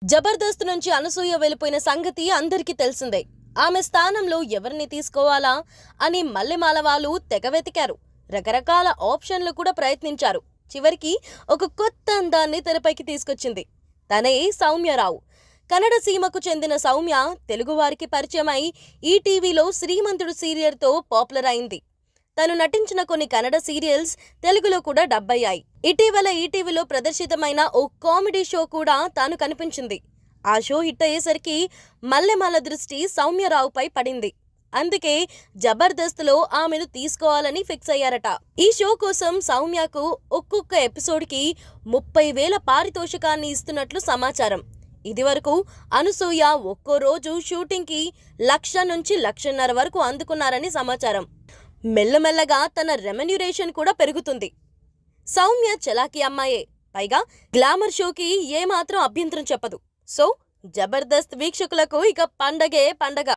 జబర్దస్త్ నుంచి అనసూయ వెళ్ళిపోయిన సంగతి అందరికీ తెలిసిందే. ఆమె స్థానంలో ఎవరిని తీసుకోవాలా అని మల్లెమాల వాళ్ళు తెగ వెతికారు. రకరకాల ఆప్షన్లు కూడా ప్రయత్నించారు. చివరికి ఒక కొత్త అందాన్ని తెరపైకి తీసుకొచ్చింది. తనే సౌమ్యరావు. కన్నడ సీమకు చెందిన సౌమ్య తెలుగువారికి పరిచయమై ఈటీవీలో శ్రీమంతుడు సీరియల్తో పాపులర్ అయింది. తను నటించిన కొన్ని కన్నడ సీరియల్స్ తెలుగులో కూడా డబ్ అయ్యాయి. ఇటీవల ఈటీవీలో ప్రదర్శితమైన ఓ కామెడీ షో కూడా తాను కనిపించింది. ఆ షో హిట్ అయ్యేసరికి మల్లెమాల దృష్టి సౌమ్యరావుపై పడింది. అందుకే జబర్దస్త్లో ఆమెను తీసుకోవాలని ఫిక్స్ అయ్యారట. ఈ షో కోసం సౌమ్యకు ఒక్కొక్క ఎపిసోడ్కి 30,000 పారితోషికాన్ని ఇస్తున్నట్లు సమాచారం. ఇదివరకు అనసూయ ఒక్కో రోజు షూటింగ్కి 1,00,000 నుంచి 1,50,000 వరకు అందుకున్నారని సమాచారం. మెల్లమెల్లగా తన రెమ్యునరేషన్ కూడా పెరుగుతుంది. సౌమ్య చలాకీ అమ్మాయే, పైగా గ్లామర్ షోకి ఏమాత్రం అభ్యంతరం చెప్పదు. సో జబర్దస్త్ వీక్షకులకు ఇక పండగే పండగ.